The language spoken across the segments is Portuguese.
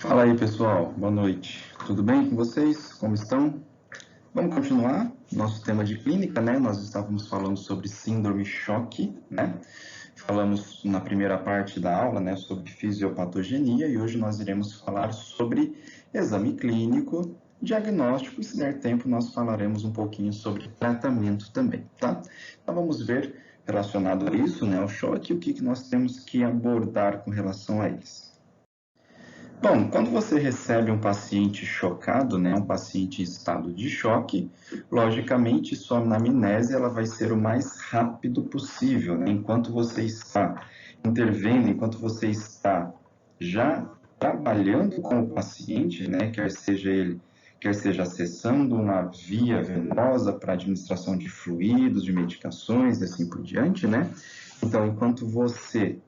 Fala aí, pessoal. Boa noite. Tudo bem com vocês? Como estão? Vamos continuar nosso tema de clínica, né? Nós estávamos falando sobre síndrome choque, né? Falamos na primeira parte da aula, né, sobre fisiopatogenia e hoje nós iremos falar sobre exame clínico, diagnóstico e, se der tempo, nós falaremos um pouquinho sobre tratamento também, tá? Então vamos ver relacionado a isso, né, o choque, o que nós temos que abordar com relação a eles. Bom, quando você recebe um paciente chocado, né, um paciente em estado de choque, logicamente sua anamnese ela vai ser o mais rápido possível, né? Enquanto você está intervendo, enquanto você está já trabalhando com o paciente, né, quer seja acessando uma via venosa para administração de fluidos, de medicações e assim por diante, né? Então, enquanto você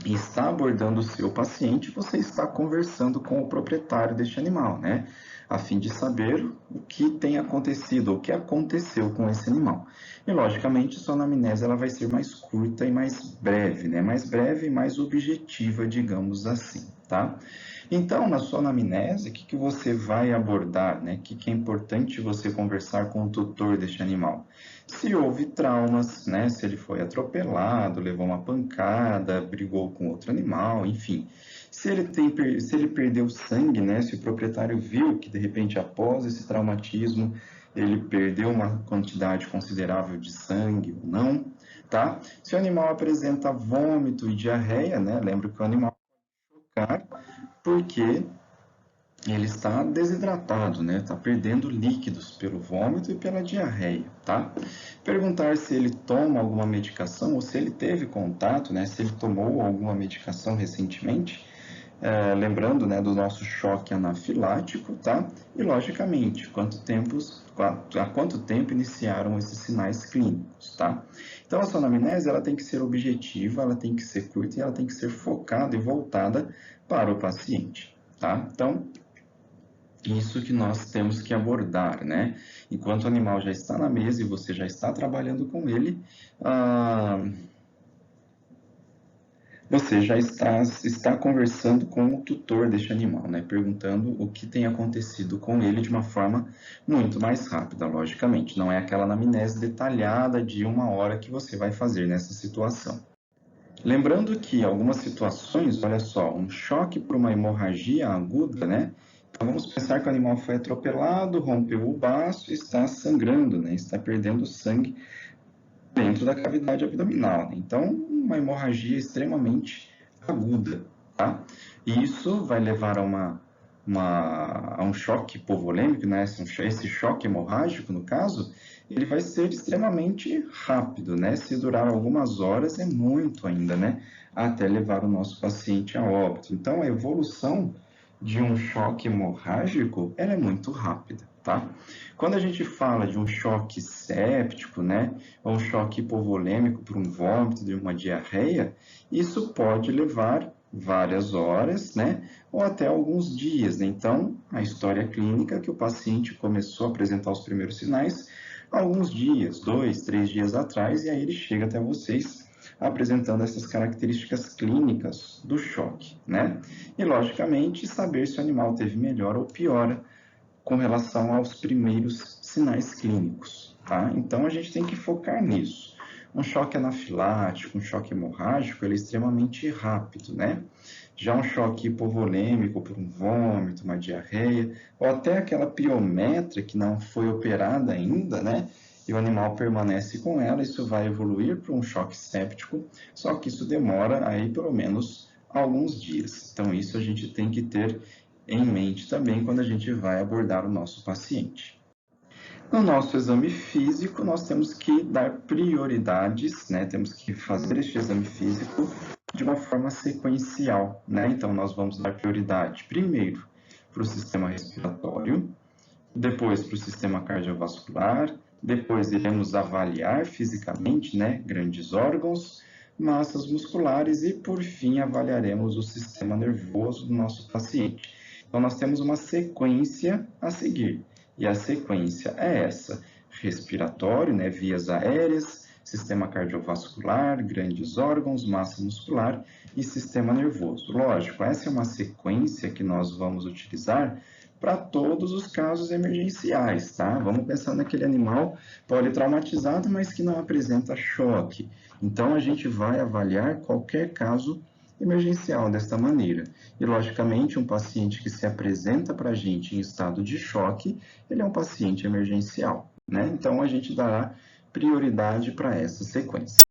está abordando o seu paciente, você está conversando com o proprietário deste animal, né? A fim de saber o que tem acontecido, o que aconteceu com esse animal. E, logicamente, sua anamnese ela vai ser mais curta e mais breve, né? Mais breve e mais objetiva, digamos assim, tá? Então, na sua anamnese, o que você vai abordar, né? O que é importante você conversar com o tutor deste animal? Se houve traumas, né? Se ele foi atropelado, levou uma pancada, brigou com outro animal, enfim. Se ele perdeu sangue, né? Se o proprietário viu que, de repente, após esse traumatismo, ele perdeu uma quantidade considerável de sangue ou não, tá? Se o animal apresenta vômito e diarreia, né? Lembra que o animal chocar porque ele está desidratado, né? Está perdendo líquidos pelo vômito e pela diarreia, tá? Perguntar se ele toma alguma medicação ou se ele teve contato, né? Se ele tomou alguma medicação recentemente, lembrando, né, do nosso choque anafilático, tá? E logicamente, há quanto tempo iniciaram esses sinais clínicos, tá? Então a sua anamnese ela tem que ser objetiva, ela tem que ser curta e ela tem que ser focada e voltada para o paciente, tá? Então isso que nós temos que abordar, né? Enquanto o animal já está na mesa e você já está trabalhando com ele, você já está conversando com o tutor deste animal, né? Perguntando o que tem acontecido com ele de uma forma muito mais rápida, logicamente. Não é aquela anamnese detalhada de uma hora que você vai fazer nessa situação. Lembrando que algumas situações, olha só, um choque por uma hemorragia aguda, né? Então vamos pensar que o animal foi atropelado, rompeu o baço e está sangrando, né? Está perdendo sangue dentro da cavidade abdominal, né? Então, uma hemorragia extremamente aguda, tá? E isso vai levar a um choque hipovolêmico, né? Esse choque hemorrágico, no caso, ele vai ser extremamente rápido, né? Se durar algumas horas, é muito ainda, né? Até levar o nosso paciente a óbito. Então, a evolução de um choque hemorrágico, ela é muito rápida, tá? Quando a gente fala de um choque séptico, né? Ou um choque hipovolêmico por um vômito, de uma diarreia, isso pode levar várias horas, né? Ou até alguns dias. Então, a história clínica que o paciente começou a apresentar os primeiros sinais alguns dias, 2, 3 dias atrás, e aí ele chega até vocês apresentando essas características clínicas do choque, né? E, logicamente, saber se o animal teve melhora ou piora com relação aos primeiros sinais clínicos, tá? Então, a gente tem que focar nisso. Um choque anafilático, um choque hemorrágico, ele é extremamente rápido, né? Já um choque hipovolêmico por um vômito, uma diarreia, ou até aquela piometra que não foi operada ainda, né? E o animal permanece com ela, isso vai evoluir para um choque séptico, só que isso demora aí pelo menos alguns dias. Então, isso a gente tem que ter em mente também quando a gente vai abordar o nosso paciente. No nosso exame físico, nós temos que dar prioridades, né? Temos que fazer este exame físico de uma forma sequencial, né? Então, nós vamos dar prioridade primeiro para o sistema respiratório, depois para o sistema cardiovascular, depois iremos avaliar fisicamente, né? Grandes órgãos, massas musculares e, por fim, avaliaremos o sistema nervoso do nosso paciente. Então, nós temos uma sequência a seguir. E a sequência é essa: respiratório, né, vias aéreas, sistema cardiovascular, grandes órgãos, massa muscular e sistema nervoso. Lógico, essa é uma sequência que nós vamos utilizar para todos os casos emergenciais, tá? Vamos pensar naquele animal politraumatizado, mas que não apresenta choque. Então, a gente vai avaliar qualquer caso emergencial desta maneira. E, logicamente, um paciente que se apresenta para a gente em estado de choque, ele é um paciente emergencial, né? Então, a gente dará prioridade para essa sequência.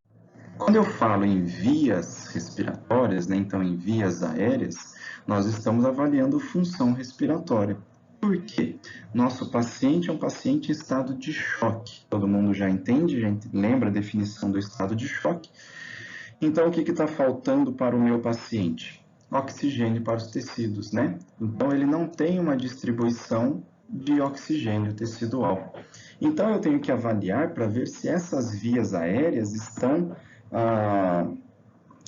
Quando eu falo em vias respiratórias, né, então em vias aéreas, nós estamos avaliando função respiratória. Por quê? Nosso paciente é um paciente em estado de choque. Todo mundo já entende, já lembra a definição do estado de choque. Então, o que está faltando para o meu paciente? Oxigênio para os tecidos, né? Então, ele não tem uma distribuição de oxigênio tecidual. Então, eu tenho que avaliar para ver se essas vias aéreas estão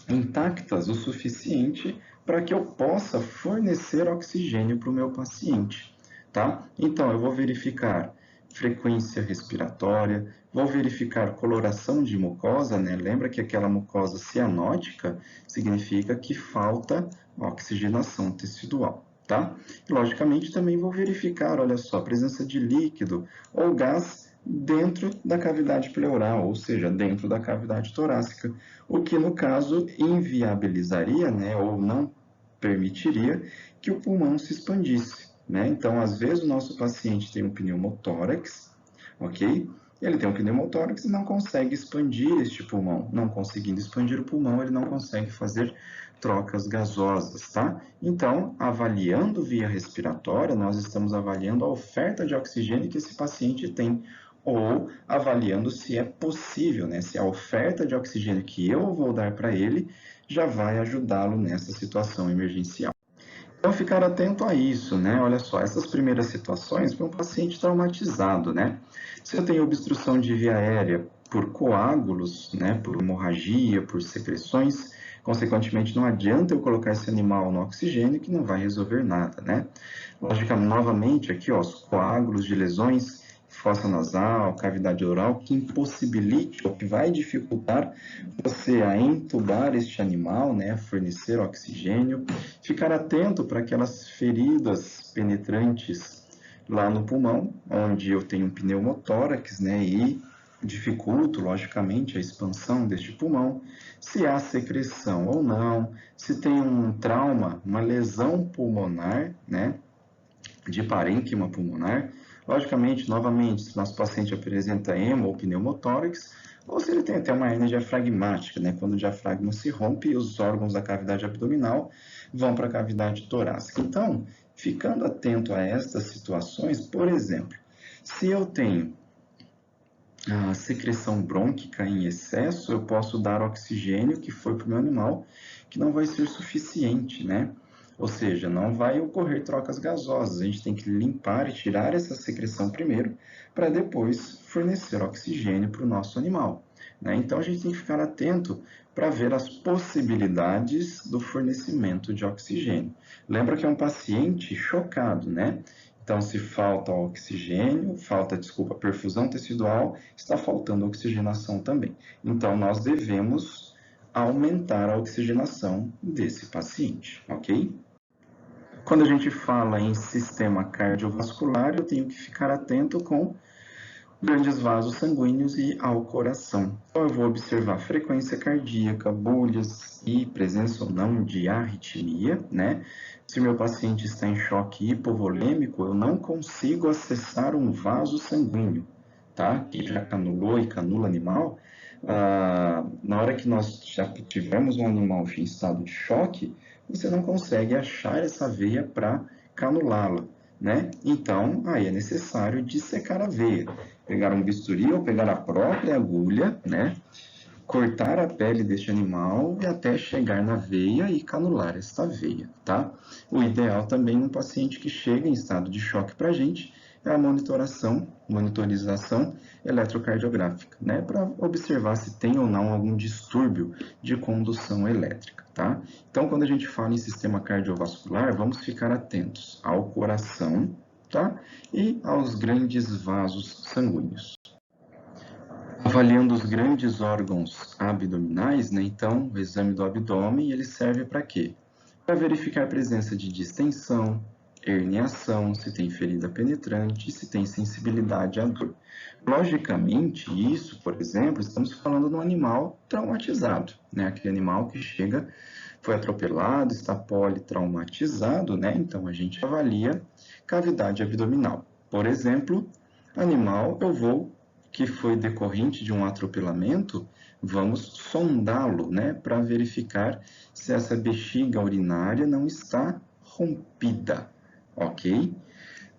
intactas o suficiente para que eu possa fornecer oxigênio para o meu paciente, tá? Então, eu vou verificar frequência respiratória, vou verificar coloração de mucosa, né? Lembra que aquela mucosa cianótica significa que falta oxigenação tecidual, tá? E, logicamente, também vou verificar, olha só, a presença de líquido ou gás dentro da cavidade pleural, ou seja, dentro da cavidade torácica, o que no caso inviabilizaria, né, ou não permitiria que o pulmão se expandisse, né? Então, às vezes o nosso paciente tem um pneumotórax, ok? Ele tem um pneumotórax e não consegue expandir este pulmão. Não conseguindo expandir o pulmão, ele não consegue fazer trocas gasosas, tá? Então, avaliando via respiratória, nós estamos avaliando a oferta de oxigênio que esse paciente tem, ou avaliando se é possível, né? Se a oferta de oxigênio que eu vou dar para ele já vai ajudá-lo nessa situação emergencial. Então, ficar atento a isso, né? Olha só, essas primeiras situações para um paciente traumatizado, né? Se eu tenho obstrução de via aérea por coágulos, né? Por hemorragia, por secreções, consequentemente, não adianta eu colocar esse animal no oxigênio que não vai resolver nada, né? Logicamente, novamente, aqui, ó, os coágulos de lesões, fossa nasal, cavidade oral, que impossibilite ou que vai dificultar você a entubar este animal, né, fornecer oxigênio, ficar atento para aquelas feridas penetrantes lá no pulmão, onde eu tenho um pneumotórax, né, e dificulto, logicamente, a expansão deste pulmão, se há secreção ou não, se tem um trauma, uma lesão pulmonar, né, de parênquima pulmonar. Logicamente, novamente, se nosso paciente apresenta hemo ou pneumotórax, ou se ele tem até uma hernia diafragmática, né? Quando o diafragma se rompe e os órgãos da cavidade abdominal vão para a cavidade torácica. Então, ficando atento a estas situações, por exemplo, se eu tenho a secreção brônquica em excesso, eu posso dar oxigênio que foi para o meu animal, que não vai ser suficiente, né? Ou seja, não vai ocorrer trocas gasosas. A gente tem que limpar e tirar essa secreção primeiro, para depois fornecer oxigênio para o nosso animal, né? Então, a gente tem que ficar atento para ver as possibilidades do fornecimento de oxigênio. Lembra que é um paciente chocado, né? Então, se falta oxigênio, perfusão tecidual, está faltando oxigenação também. Então, nós devemos aumentar a oxigenação desse paciente, ok? Quando a gente fala em sistema cardiovascular, eu tenho que ficar atento com grandes vasos sanguíneos e ao coração. Então, eu vou observar frequência cardíaca, bolhas e presença ou não de arritmia, né? Se o meu paciente está em choque hipovolêmico, eu não consigo acessar um vaso sanguíneo, tá? Que já canulou e canula animal. Na hora que nós já tivermos um animal em estado de choque, você não consegue achar essa veia para canulá-la, né? Então, aí é necessário dissecar a veia, pegar um bisturi ou pegar a própria agulha, né? Cortar a pele deste animal e até chegar na veia e canular esta veia, tá? O ideal também no paciente que chega em estado de choque para a gente é a monitorização eletrocardiográfica, né? Para observar se tem ou não algum distúrbio de condução elétrica, tá? Então, quando a gente fala em sistema cardiovascular, vamos ficar atentos ao coração, tá? E aos grandes vasos sanguíneos. Avaliando os grandes órgãos abdominais, né? Então, o exame do abdômen, ele serve para quê? Para verificar a presença de distensão, herniação, se tem ferida penetrante, se tem sensibilidade à dor. Logicamente, isso, por exemplo, estamos falando de um animal traumatizado, né? Aquele animal que chega, foi atropelado, está politraumatizado, né? Então, a gente avalia cavidade abdominal. Por exemplo, animal, que foi decorrente de um atropelamento, vamos sondá-lo, né? Para verificar se essa bexiga urinária não está rompida, ok?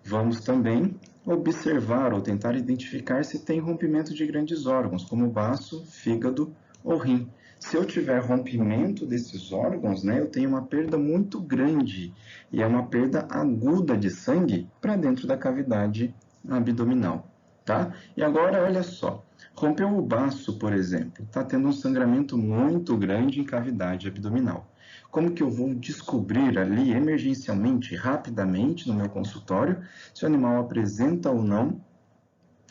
Vamos também observar ou tentar identificar se tem rompimento de grandes órgãos, como o baço, fígado ou rim. Se eu tiver rompimento desses órgãos, né, eu tenho uma perda muito grande e é uma perda aguda de sangue para dentro da cavidade abdominal, tá? E agora, olha só, rompeu o baço, por exemplo, está tendo um sangramento muito grande em cavidade abdominal. Como que eu vou descobrir ali, emergencialmente, rapidamente, no meu consultório, se o animal apresenta ou não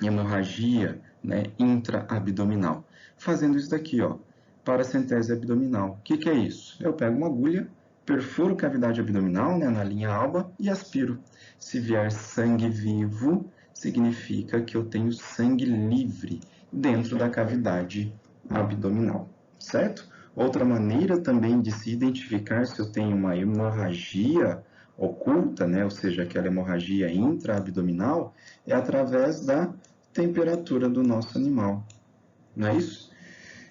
hemorragia, né, intraabdominal? Fazendo isso daqui, ó, paracentese abdominal. O que que é isso? Eu pego uma agulha, perfuro cavidade abdominal, né, na linha alba e aspiro. Se vier sangue vivo, significa que eu tenho sangue livre dentro da cavidade abdominal, certo? Outra maneira também de se identificar se eu tenho uma hemorragia oculta, né, ou seja, aquela hemorragia intraabdominal, é através da temperatura do nosso animal, não é isso?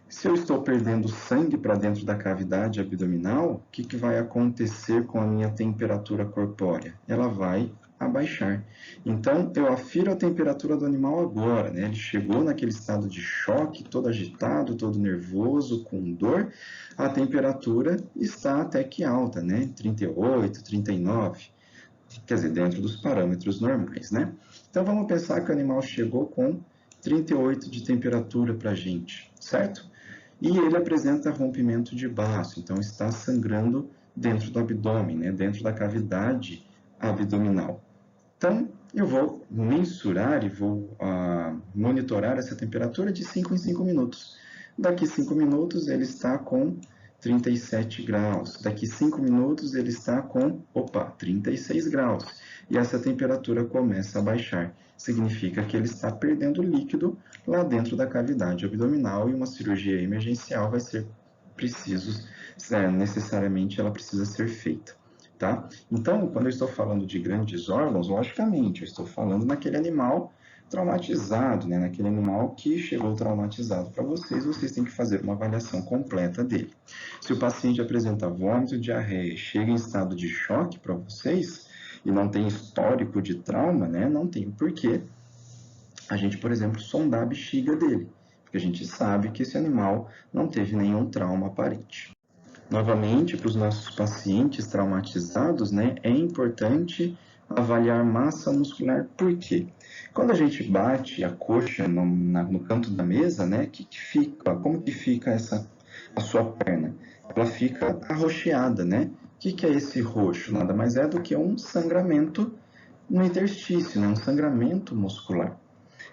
Se eu estou perdendo sangue para dentro da cavidade abdominal, o que vai acontecer com a minha temperatura corpórea? Ela vai abaixar. Então, eu afiro a temperatura do animal agora, né? Ele chegou naquele estado de choque, todo agitado, todo nervoso, com dor, a temperatura está até que alta, né? 38, 39, quer dizer, dentro dos parâmetros normais, né? Então, vamos pensar que o animal chegou com 38 de temperatura para a gente, certo? E ele apresenta rompimento de baço, então está sangrando dentro do abdômen, né? Dentro da cavidade abdominal. Então, eu vou mensurar e vou monitorar essa temperatura de 5 em 5 minutos. Daqui 5 minutos ele está com 37 graus. Daqui 5 minutos ele está com, 36 graus. E essa temperatura começa a baixar. Significa que ele está perdendo líquido lá dentro da cavidade abdominal e uma cirurgia emergencial vai ser necessariamente ela precisa ser feita. Tá? Então, quando eu estou falando de grandes órgãos, logicamente, eu estou falando naquele animal traumatizado, né? Naquele animal que chegou traumatizado para vocês, vocês têm que fazer uma avaliação completa dele. Se o paciente apresenta vômito, diarreia, chega em estado de choque para vocês e não tem histórico de trauma, né? Não tem porquê a gente, por exemplo, sondar a bexiga dele, porque a gente sabe que esse animal não teve nenhum trauma aparente. Novamente, para os nossos pacientes traumatizados, né, é importante avaliar massa muscular. Por quê? Quando a gente bate a coxa no canto da mesa, né, como que fica a sua perna? Ela fica arroxeada, né? O que é esse roxo? Nada mais é do que um sangramento no interstício, né? Um sangramento muscular.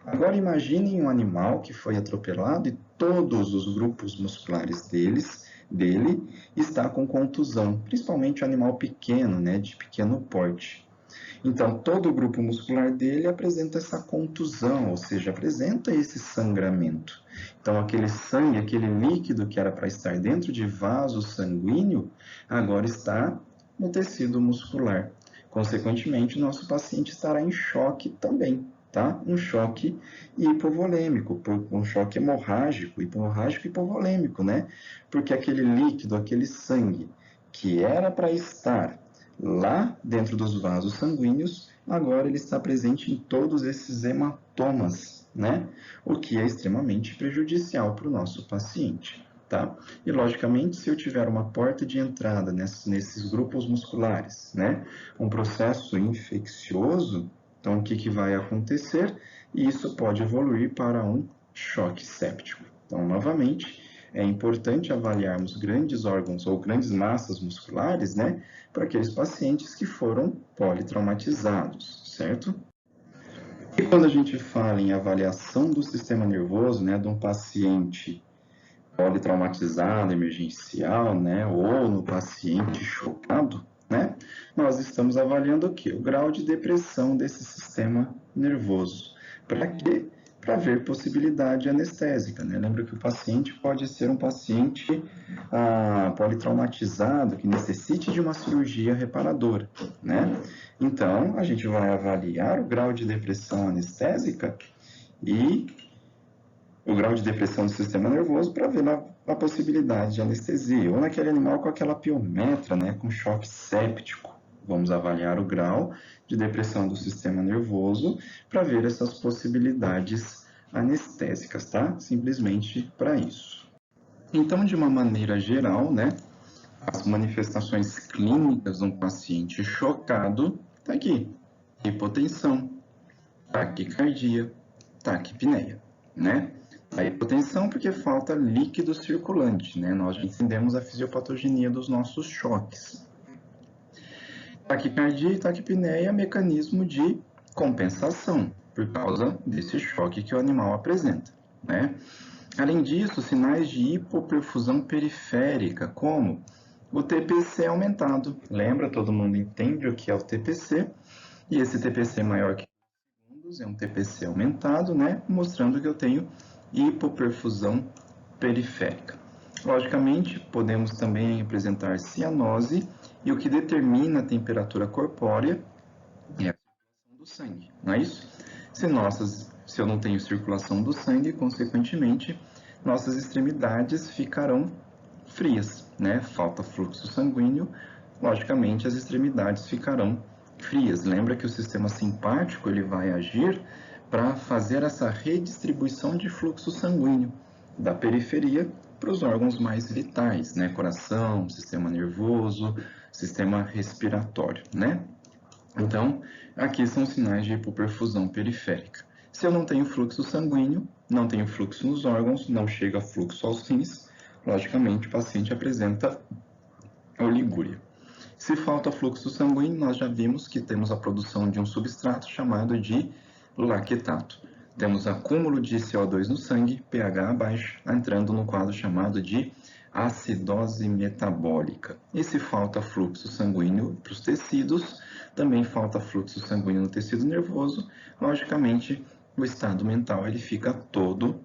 Agora imaginem um animal que foi atropelado e todos os grupos musculares dele está com contusão, principalmente o animal pequeno, né, de pequeno porte. Então, todo o grupo muscular dele apresenta essa contusão, ou seja, apresenta esse sangramento. Então, aquele sangue, aquele líquido que era para estar dentro de vaso sanguíneo, agora está no tecido muscular. Consequentemente, o nosso paciente estará em choque também, tá? Um choque hipovolêmico, um choque hemorrágico e hipovolêmico, né? Porque aquele líquido, aquele sangue que era para estar lá dentro dos vasos sanguíneos, agora ele está presente em todos esses hematomas, né? O que é extremamente prejudicial para o nosso paciente, tá? E, logicamente, se eu tiver uma porta de entrada nesses grupos musculares, né? Um processo infeccioso, então o que vai acontecer? E isso pode evoluir para um choque séptico. Então, novamente, é importante avaliarmos grandes órgãos ou grandes massas musculares, né, para aqueles pacientes que foram politraumatizados, certo? E quando a gente fala em avaliação do sistema nervoso, né, de um paciente politraumatizado, emergencial, né, ou no paciente chocado, né, nós estamos avaliando o quê? O grau de depressão desse sistema nervoso. Para quê? Para ver possibilidade anestésica, né? Lembra que o paciente pode ser um paciente politraumatizado que necessite de uma cirurgia reparadora, né? Então, a gente vai avaliar o grau de depressão anestésica e o grau de depressão do sistema nervoso para ver a possibilidade de anestesia. Ou naquele animal com aquela piometra, né, com choque séptico. Vamos avaliar o grau de depressão do sistema nervoso para ver essas possibilidades anestésicas, tá? Simplesmente para isso. Então, de uma maneira geral, né, as manifestações clínicas de um paciente chocado tá aqui: hipotensão, taquicardia, taquipneia, né? A hipotensão porque falta líquido circulante, né? Nós já entendemos a fisiopatogenia dos nossos choques. Taquicardia e taquipneia, mecanismo de compensação por causa desse choque que o animal apresenta, né? Além disso, sinais de hipoperfusão periférica, como o TPC aumentado. Lembra, todo mundo entende o que é o TPC? E esse TPC maior que é um TPC aumentado, né? Mostrando que eu tenho hipoperfusão periférica. Logicamente, podemos também apresentar cianose, e o que determina a temperatura corpórea é a circulação do sangue, não é isso? Se eu não tenho circulação do sangue, consequentemente, nossas extremidades ficarão frias, né? Falta fluxo sanguíneo, logicamente as extremidades ficarão frias. Lembra que o sistema simpático ele vai agir para fazer essa redistribuição de fluxo sanguíneo da periferia para os órgãos mais vitais, né? Coração, sistema nervoso, sistema respiratório, né? Então, aqui são sinais de hipoperfusão periférica. Se eu não tenho fluxo sanguíneo, não tenho fluxo nos órgãos, não chega fluxo aos rins, logicamente o paciente apresenta oligúria. Se falta fluxo sanguíneo, nós já vimos que temos a produção de um substrato chamado de lactato. Temos acúmulo de CO2 no sangue, pH abaixo, entrando no quadro chamado de acidose metabólica. E se falta fluxo sanguíneo para os tecidos, também falta fluxo sanguíneo no tecido nervoso, logicamente o estado mental ele fica todo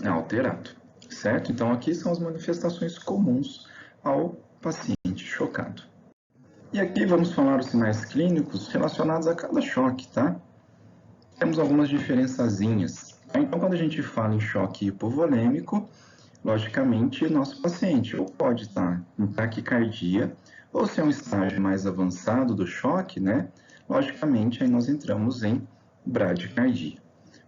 alterado, certo? Então aqui são as manifestações comuns ao paciente chocado. E aqui vamos falar os sinais clínicos relacionados a cada choque, tá? Temos algumas diferençazinhas. Então, quando a gente fala em choque hipovolêmico, logicamente, nosso paciente ou pode estar em taquicardia, ou se é um estágio mais avançado do choque, né? Logicamente, aí nós entramos em bradicardia.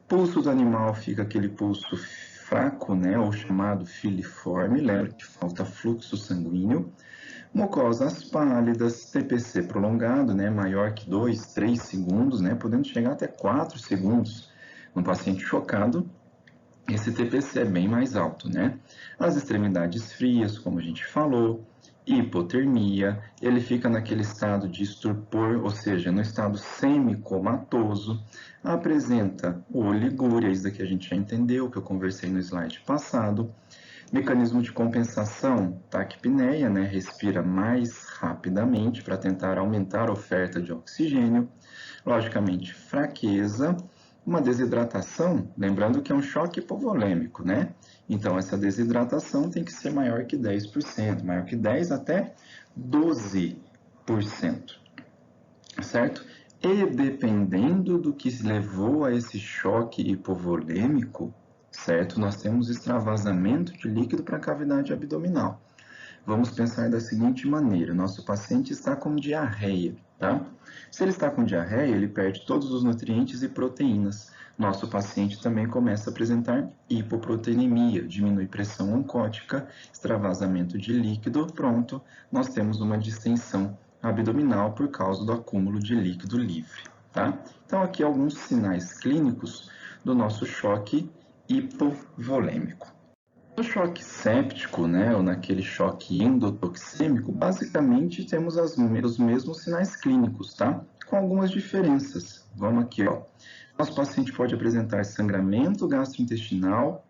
Pulso do animal fica aquele pulso fraco, né? Ou chamado filiforme, lembra que falta fluxo sanguíneo. Mucosas pálidas, TPC prolongado, né, maior que 2, 3 segundos, né, podendo chegar até 4 segundos. No paciente chocado, esse TPC é bem mais alto, né? As extremidades frias, como a gente falou, hipotermia, ele fica naquele estado de estupor, ou seja, no estado semicomatoso, apresenta oligúria, isso daqui a gente já entendeu, que eu conversei no slide passado. Mecanismo de compensação, taquipneia, né? Respira mais rapidamente para tentar aumentar a oferta de oxigênio. Logicamente, fraqueza, uma desidratação, lembrando que é um choque hipovolêmico, né? Então, essa desidratação tem que ser maior que 10%, maior que 10% até 12%, certo? E dependendo do que levou a esse choque hipovolêmico, certo? Nós temos extravasamento de líquido para a cavidade abdominal. Vamos pensar da seguinte maneira: nosso paciente está com diarreia, tá? Se ele está com diarreia, ele perde todos os nutrientes e proteínas. Nosso paciente também começa a apresentar hipoproteinemia, diminui pressão oncótica, extravasamento de líquido, pronto, nós temos uma distensão abdominal por causa do acúmulo de líquido livre, tá? Então, aqui alguns sinais clínicos do nosso choque hipovolêmico. No choque séptico, né, ou naquele choque endotoxêmico, basicamente temos os mesmos sinais clínicos, tá? com algumas diferenças. Vamos aqui, ó. Nosso paciente pode apresentar sangramento gastrointestinal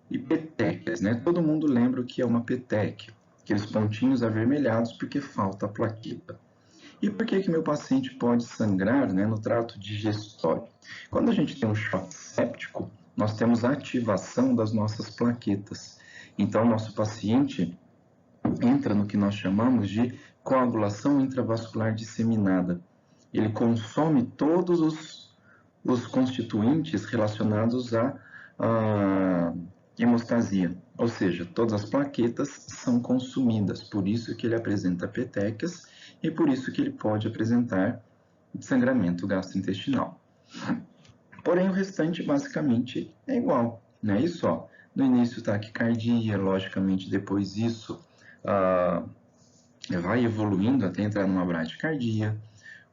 e petequias, né? Todo mundo lembra o que é uma petequia, aqueles pontinhos avermelhados porque falta a plaqueta. E por que meu paciente pode sangrar, né, no trato digestório? Quando a gente tem um choque séptico, nós temos a ativação das nossas plaquetas. Então, nosso paciente entra no que nós chamamos de coagulação intravascular disseminada. Ele consome todos os constituintes relacionados à hemostasia, ou seja, todas as plaquetas são consumidas, por isso que ele apresenta petequias e por isso que ele pode apresentar sangramento gastrointestinal. Porém, o restante basicamente é igual, não é isso? Ó. No início, taquicardia, logicamente, depois isso vai evoluindo até entrar numa bradicardia,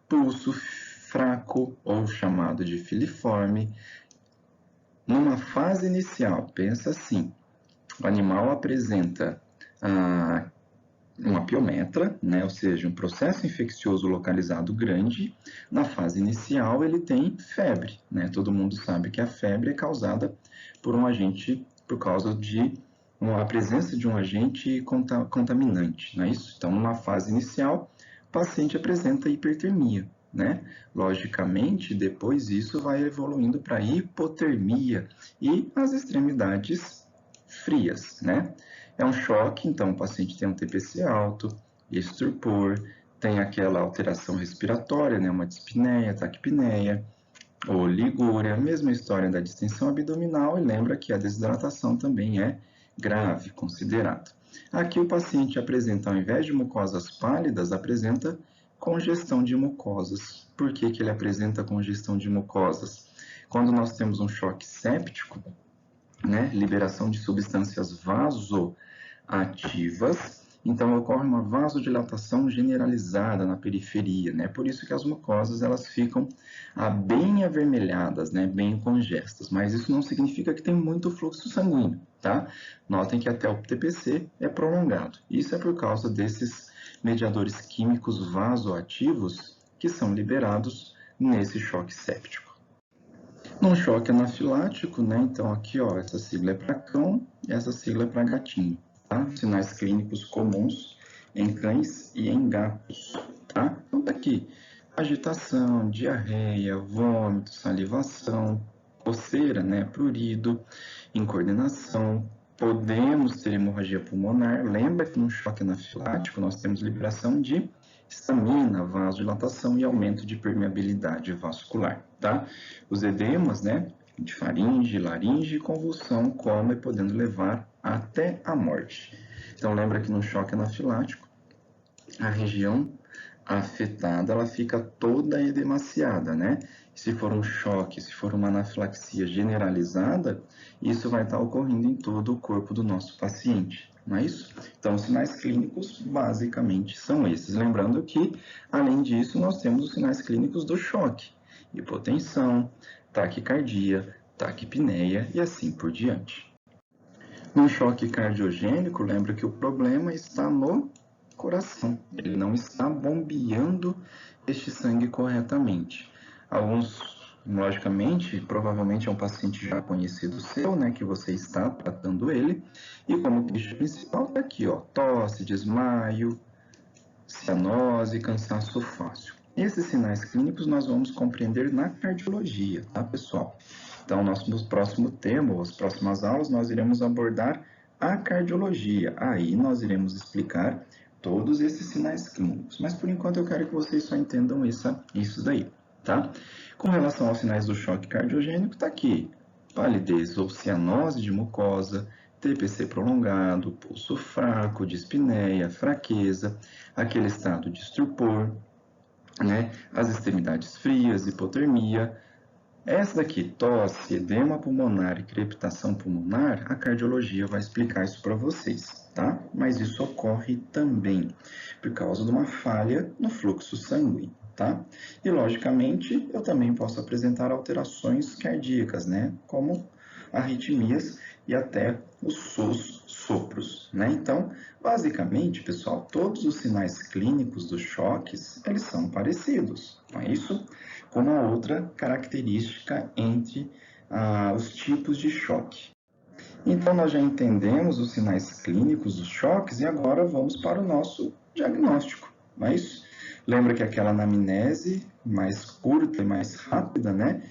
pulso fraco ou chamado de filiforme. Numa fase inicial, pensa assim, o animal apresenta uma piometra, né, ou seja, um processo infeccioso localizado grande. Na fase inicial, ele tem febre, né? Todo mundo sabe que a febre é causada por um agente, por causa de a presença de um agente contaminante, não é isso? Então, numa fase inicial, o paciente apresenta hipertermia, né? Logicamente, depois isso vai evoluindo para hipotermia e as extremidades frias, né? É um choque, então o paciente tem um TPC alto, estupor, tem aquela alteração respiratória, né? Uma dispneia, taquipneia, oligúria, a mesma história da distensão abdominal, e lembra que a desidratação também é grave, considerado. Aqui o paciente apresenta, ao invés de mucosas pálidas, apresenta congestão de mucosas. Por que ele apresenta congestão de mucosas? Quando nós temos um choque séptico, né, liberação de substâncias vasoativas, então ocorre uma vasodilatação generalizada na periferia, né? Por isso que as mucosas elas ficam bem avermelhadas, né? Bem congestas, mas isso não significa que tem muito fluxo sanguíneo, tá? Notem que até o TPC é prolongado. Isso é por causa desses mediadores químicos vasoativos que são liberados nesse choque séptico. Num choque anafilático, né? Então aqui, ó, essa sigla é para cão e essa sigla é para gatinho. Tá? Sinais clínicos comuns em cães e em gatos, tá? Então, tá aqui, agitação, diarreia, vômito, salivação, coceira, né, prurido, incoordenação, podemos ter hemorragia pulmonar. Lembra que no choque anafilático nós temos liberação de histamina, vasodilatação e aumento de permeabilidade vascular, tá? Os edemas, né, de faringe, laringe e convulsão, coma e podendo levar até a morte. Então, lembra que no choque anafilático, a região afetada, ela fica toda edemaciada, né? Se for um choque, se for uma anafilaxia generalizada, isso vai estar ocorrendo em todo o corpo do nosso paciente, não é isso? Então, os sinais clínicos, basicamente, são esses. Lembrando que, além disso, nós temos os sinais clínicos do choque. Hipotensão, taquicardia, taquipneia e assim por diante. No choque cardiogênico, lembra que o problema está no coração. Ele não está bombeando este sangue corretamente. Alguns, logicamente, provavelmente é um paciente já conhecido seu, né, que você está tratando ele. E como queixa principal está aqui, ó, tosse, desmaio, cianose, cansaço fácil. Esses sinais clínicos nós vamos compreender na cardiologia, tá, pessoal? Então, nosso próximo tema, as próximas aulas, nós iremos abordar a cardiologia. Aí nós iremos explicar todos esses sinais clínicos. Mas, por enquanto, eu quero que vocês só entendam isso daí, tá? Com relação aos sinais do choque cardiogênico, está aqui palidez ou cianose de mucosa, TPC prolongado, pulso fraco, dispneia, fraqueza, aquele estado de estupor, né? As extremidades frias, hipotermia. Essa daqui, tosse, edema pulmonar e crepitação pulmonar, a cardiologia vai explicar isso para vocês, tá? Mas isso ocorre também por causa de uma falha no fluxo sanguíneo, tá? E, logicamente, eu também posso apresentar alterações cardíacas, né? Como arritmias, e até os sopros, né? Então, basicamente, pessoal, todos os sinais clínicos dos choques, eles são parecidos, não é isso? Com uma outra característica entre os tipos de choque. Então, nós já entendemos os sinais clínicos dos choques e agora vamos para o nosso diagnóstico, não é isso? Lembra que aquela anamnese mais curta e mais rápida, né,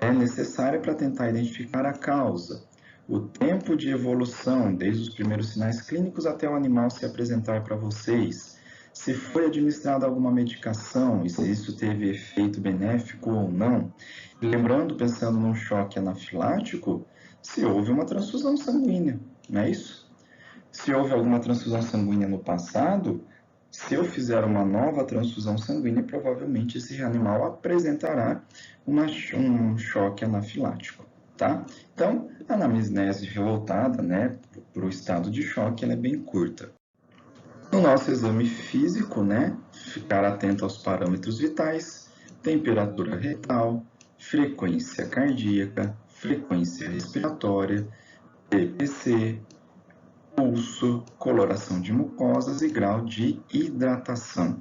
é necessária para tentar identificar a causa, o tempo de evolução, desde os primeiros sinais clínicos até o animal se apresentar para vocês, se foi administrada alguma medicação e se isso teve efeito benéfico ou não. Lembrando, pensando num choque anafilático, se houve uma transfusão sanguínea, não é isso? Se houve alguma transfusão sanguínea no passado, se eu fizer uma nova transfusão sanguínea, provavelmente esse animal apresentará um choque anafilático, tá? Então, a anamnese voltada, né, para o estado de choque, ela é bem curta. No nosso exame físico, né, ficar atento aos parâmetros vitais, temperatura retal, frequência cardíaca, frequência respiratória, TPC, pulso, coloração de mucosas e grau de hidratação.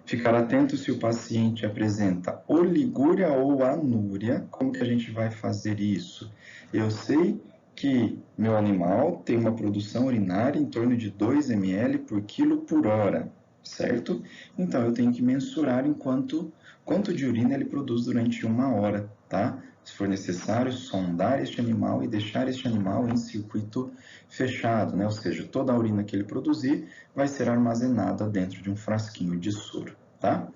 Ficar atento se o paciente apresenta oligúria ou anúria. Como que a gente vai fazer isso? Eu sei que meu animal tem uma produção urinária em torno de 2 ml por quilo por hora, certo? Então, eu tenho que mensurar quanto de urina ele produz durante 1 hora, tá? Se for necessário, sondar este animal e deixar este animal em circuito fechado, né? Ou seja, toda a urina que ele produzir vai ser armazenada dentro de um frasquinho de soro, tá?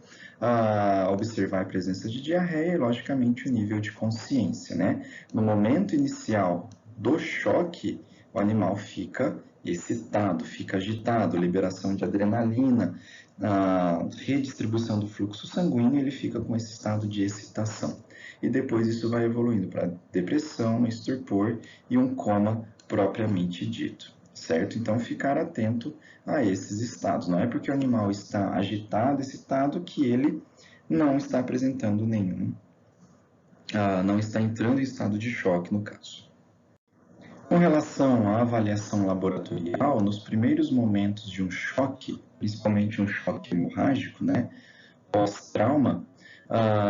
Observar a presença de diarreia e, logicamente, o nível de consciência, né? No momento inicial do choque, o animal fica excitado, fica agitado, liberação de adrenalina, redistribuição do fluxo sanguíneo, ele fica com esse estado de excitação. E depois isso vai evoluindo para depressão, estupor e um coma propriamente dito, certo? Então, ficar atento a esses estados. Não é porque o animal está agitado, excitado, que ele não está apresentando não está entrando em estado de choque, no caso. Com relação à avaliação laboratorial, nos primeiros momentos de um choque, principalmente um choque hemorrágico, né, pós-trauma,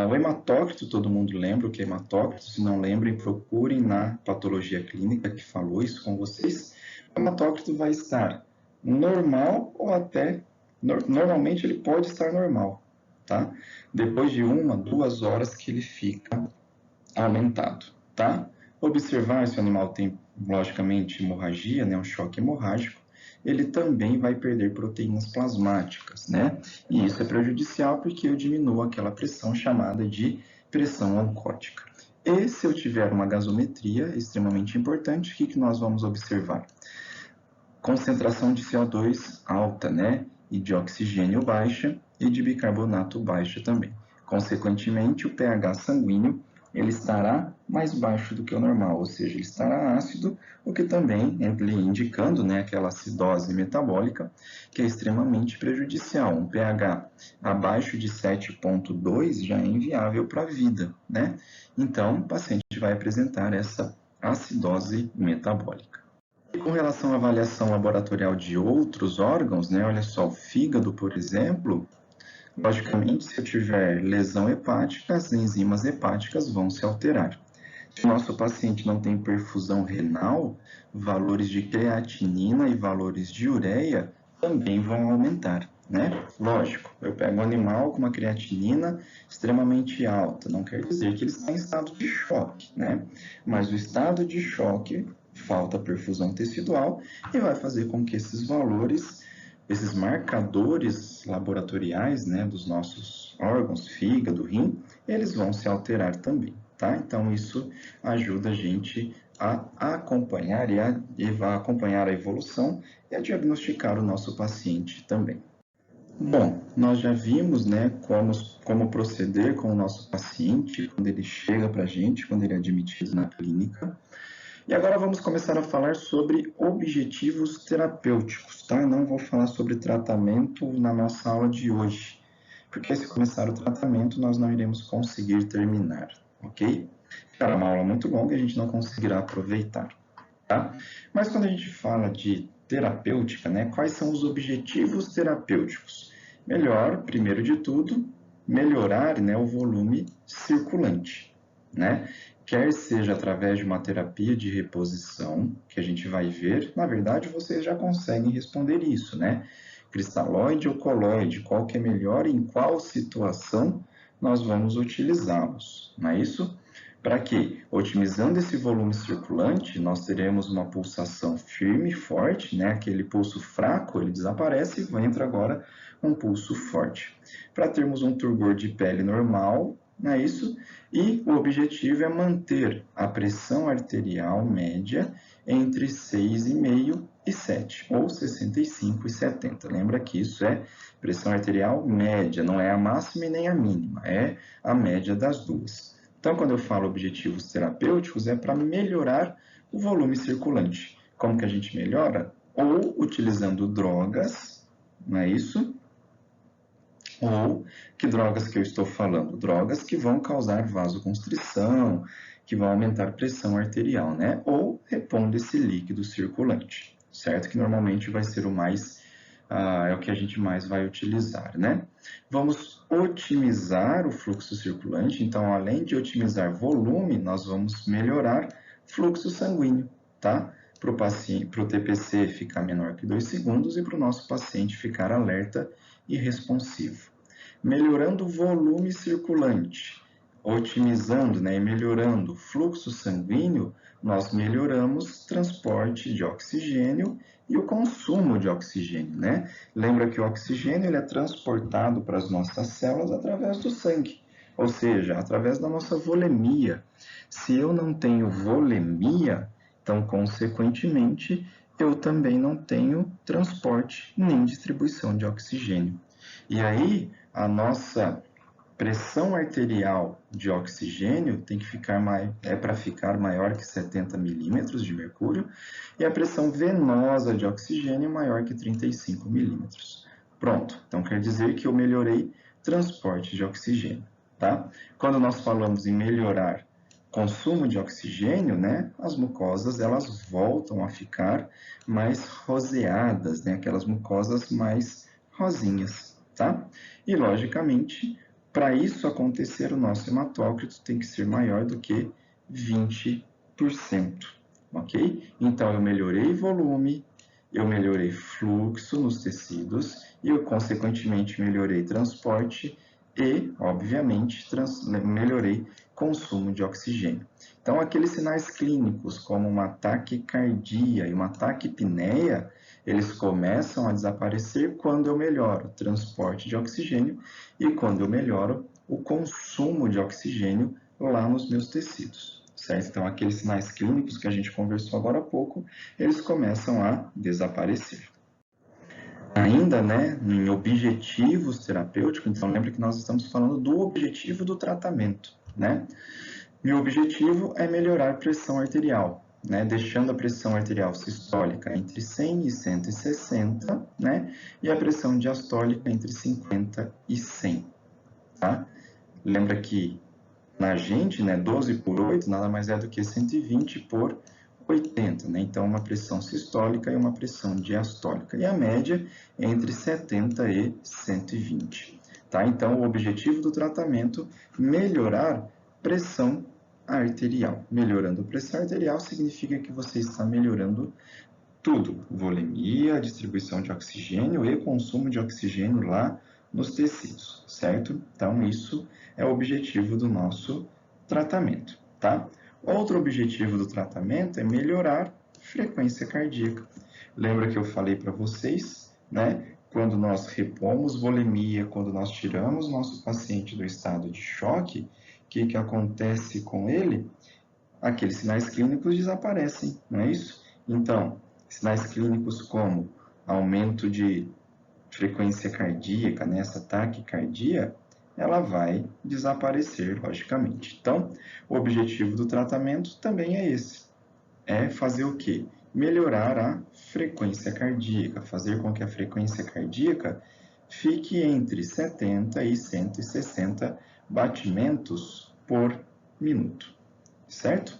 o hematócrito, todo mundo lembra o que é hematócrito, se não lembrem, procurem na patologia clínica que falou isso com vocês. O hematócrito vai estar normal ou até, normalmente ele pode estar normal, tá? Depois de 1, 2 horas que ele fica aumentado, tá? Observar se o animal tem, logicamente, hemorragia, né, um choque hemorrágico, ele também vai perder proteínas plasmáticas, né? E isso é prejudicial porque eu diminuo aquela pressão chamada de pressão oncótica. E se eu tiver uma gasometria extremamente importante, o que nós vamos observar? Concentração de CO2 alta, né? E de oxigênio baixa e de bicarbonato baixa também. Consequentemente, o pH sanguíneo ele estará mais baixo do que o normal, ou seja, ele estará ácido, o que também indicando, né, aquela acidose metabólica, que é extremamente prejudicial. Um pH abaixo de 7,2 já é inviável para a vida, né? Então, o paciente vai apresentar essa acidose metabólica. E com relação à avaliação laboratorial de outros órgãos, né, olha só, o fígado, por exemplo, logicamente, se eu tiver lesão hepática, as enzimas hepáticas vão se alterar. Se o nosso paciente não tem perfusão renal, valores de creatinina e valores de ureia também vão aumentar, né? Lógico, eu pego um animal com uma creatinina extremamente alta, não quer dizer que ele está em estado de choque, né? Mas o estado de choque, falta perfusão tecidual e vai fazer com que esses valores, esses marcadores laboratoriais, né, dos nossos órgãos, fígado, rim, eles vão se alterar também, tá? Então, isso ajuda a gente a acompanhar a evolução e a diagnosticar o nosso paciente também. Bom, nós já vimos, né, como proceder com o nosso paciente quando ele chega para a gente, quando ele é admitido na clínica. E agora vamos começar a falar sobre objetivos terapêuticos, tá? Eu não vou falar sobre tratamento na nossa aula de hoje, porque se começar o tratamento nós não iremos conseguir terminar, ok? Será uma aula muito longa e a gente não conseguirá aproveitar. tá? Mas quando a gente fala de terapêutica, né, quais são os objetivos terapêuticos? Melhor, primeiro de tudo, melhorar, né, o volume circulante, né? Quer seja através de uma terapia de reposição, que a gente vai ver, na verdade vocês já conseguem responder isso, né? Cristalóide ou coloide, qual que é melhor e em qual situação nós vamos utilizá-los, não é isso? Para que, otimizando esse volume circulante, nós teremos uma pulsação firme, forte, né? Aquele pulso fraco, ele desaparece e entra agora um pulso forte. Para termos um turgor de pele normal, não é isso? E o objetivo é manter a pressão arterial média entre 6,5 e 7, ou 65 e 70. Lembra que isso é pressão arterial média, não é a máxima e nem a mínima, é a média das duas. Então, quando eu falo objetivos terapêuticos, é para melhorar o volume circulante. Como que a gente melhora? Ou utilizando drogas, não é isso? Ou que drogas que eu estou falando? Drogas que vão causar vasoconstrição, que vão aumentar a pressão arterial, né? Ou repondo esse líquido circulante, certo? Que normalmente vai ser o mais é o que a gente mais vai utilizar, né? Vamos otimizar o fluxo circulante, então, além de otimizar volume, nós vamos melhorar fluxo sanguíneo, tá? Para o paciente, para o TPC ficar menor que 2 segundos e para o nosso paciente ficar alerta e responsivo. Melhorando o volume circulante, otimizando, né, e melhorando o fluxo sanguíneo, nós melhoramos transporte de oxigênio e o consumo de oxigênio, né? Lembra que o oxigênio ele é transportado para as nossas células através do sangue, ou seja, através da nossa volemia. Se eu não tenho volemia, então, consequentemente, eu também não tenho transporte nem distribuição de oxigênio. E aí, a nossa pressão arterial de oxigênio tem que ficar para ficar maior que 70 milímetros de mercúrio e a pressão venosa de oxigênio maior que 35 milímetros. Pronto, então quer dizer que eu melhorei transporte de oxigênio, tá? Quando nós falamos em melhorar consumo de oxigênio, né, as mucosas elas voltam a ficar mais roseadas, né, aquelas mucosas mais rosinhas, tá? E logicamente para isso acontecer, o nosso hematócrito tem que ser maior do que 20%, ok? Então, eu melhorei volume, eu melhorei fluxo nos tecidos e eu, consequentemente, melhorei transporte e, obviamente, melhorei consumo de oxigênio. Então, aqueles sinais clínicos, como uma taquicardia e uma taquipneia, eles começam a desaparecer quando eu melhoro o transporte de oxigênio e quando eu melhoro o consumo de oxigênio lá nos meus tecidos, certo? Então, aqueles sinais clínicos que a gente conversou agora há pouco, eles começam a desaparecer. Ainda, né, em objetivos terapêuticos, então lembra que nós estamos falando do objetivo do tratamento, né? E o objetivo é melhorar a pressão arterial, né, deixando a pressão arterial sistólica entre 100 e 160, né, e a pressão diastólica entre 50 e 100, tá? Lembra que na gente, né, 12 por 8 nada mais é do que 120 por 80, né? Então, uma pressão sistólica e uma pressão diastólica. E a média é entre 70 e 120, tá? Então, o objetivo do tratamento é melhorar pressão arterial. Melhorando a pressão arterial significa que você está melhorando tudo: volemia, distribuição de oxigênio e consumo de oxigênio lá nos tecidos, certo? Então, isso é o objetivo do nosso tratamento, tá? Outro objetivo do tratamento é melhorar a frequência cardíaca. Lembra que eu falei para vocês, né? Quando nós repomos volemia, quando nós tiramos nosso paciente do estado de choque, o que acontece com ele? Aqueles sinais clínicos desaparecem, não é isso? Então, sinais clínicos como aumento de frequência cardíaca, né, essa taquicardia, ela vai desaparecer, logicamente. Então, o objetivo do tratamento também é esse. É fazer o quê? Melhorar a frequência cardíaca, fazer com que a frequência cardíaca fique entre 70 e 160 batimentos por minuto, certo?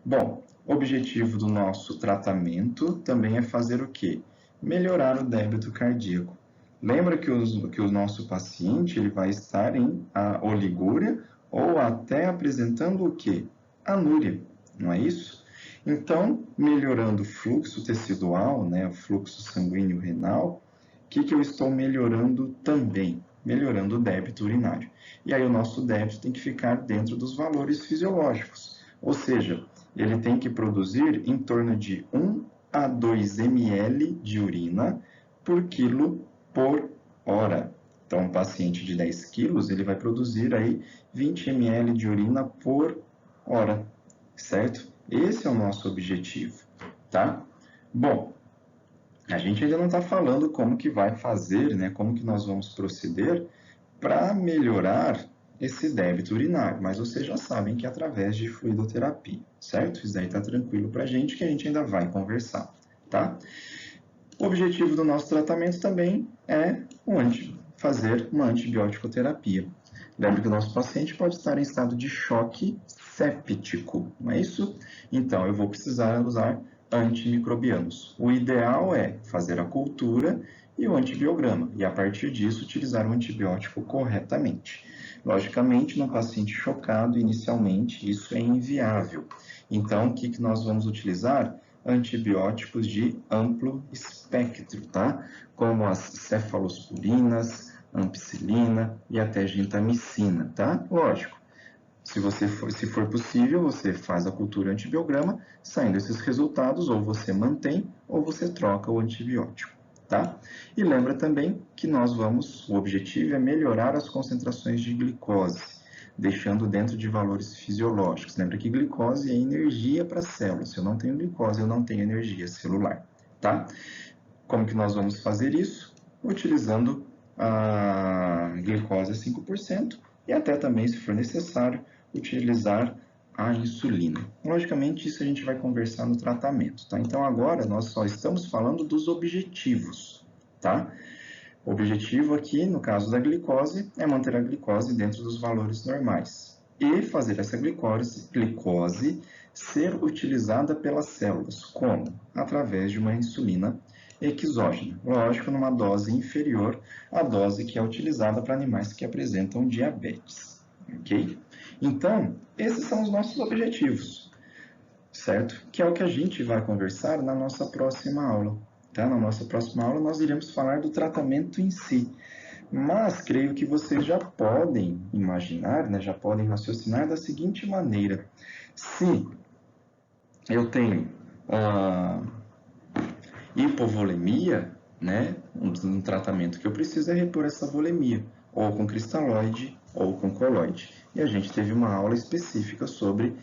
Bom, O objetivo do nosso tratamento também é fazer o quê? Melhorar o débito cardíaco. Lembra que o nosso paciente ele vai estar em oligúria ou até apresentando o quê? Anúria, não é isso? Então, melhorando o fluxo tecidual, né, o fluxo sanguíneo renal, o que eu estou melhorando também? Melhorando o débito urinário. E aí o nosso débito tem que ficar dentro dos valores fisiológicos, ou seja, ele tem que produzir em torno de 1 a 2 ml de urina por quilo por hora. Então, um paciente de 10 quilos, ele vai produzir aí 20 ml de urina por hora, certo? Esse é o nosso objetivo, tá? Bom, a gente ainda não está falando como que vai fazer, né? Como que nós vamos proceder para melhorar esse débito urinário, mas vocês já sabem que é através de fluidoterapia, certo? Isso daí está tranquilo para a gente, que a gente ainda vai conversar, tá? O objetivo do nosso tratamento também é fazer uma antibiótico-terapia. Lembre que o nosso paciente pode estar em estado de choque séptico, não é isso? Então, eu vou precisar usar antimicrobianos. O ideal é fazer a cultura e o antibiograma, e a partir disso utilizar o antibiótico corretamente. Logicamente, no paciente chocado, inicialmente, isso é inviável. Então, o que nós vamos utilizar? Antibióticos de amplo espectro, tá? Como as cefalosporinas, ampicilina e até gentamicina, tá? Lógico, se for possível, você faz a cultura antibiograma, saindo esses resultados, ou você mantém ou você troca o antibiótico, tá? E lembra também que o objetivo é melhorar as concentrações de glicose, deixando dentro de valores fisiológicos. Lembra que glicose é energia para a célula. Se eu não tenho glicose, eu não tenho energia celular, tá? Como que nós vamos fazer isso? Utilizando a glicose a 5% e até também, se for necessário, utilizar a insulina. Logicamente, isso a gente vai conversar no tratamento, tá? Então, agora, nós só estamos falando dos objetivos, tá? O objetivo aqui, no caso da glicose, é manter a glicose dentro dos valores normais e fazer essa glicose ser utilizada pelas células. Como? Através de uma insulina exógena. Lógico, numa dose inferior à dose que é utilizada para animais que apresentam diabetes. Ok? Então, esses são os nossos objetivos, certo? Que é o que a gente vai conversar na nossa próxima aula. Tá? Na nossa próxima aula, nós iremos falar do tratamento em si. Mas creio que vocês já podem imaginar, né, já podem raciocinar da seguinte maneira. Se eu tenho hipovolemia, né, um tratamento que eu preciso é repor essa volemia, ou com cristalóide ou com coloide. E a gente teve uma aula específica sobre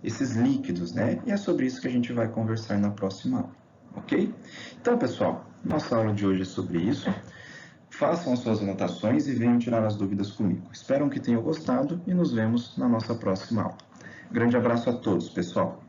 esses líquidos, né? E é sobre isso que a gente vai conversar na próxima aula, ok? Então, pessoal, nossa aula de hoje é sobre isso. Façam as suas anotações e venham tirar as dúvidas comigo. Espero que tenham gostado e nos vemos na nossa próxima aula. Grande abraço a todos, pessoal!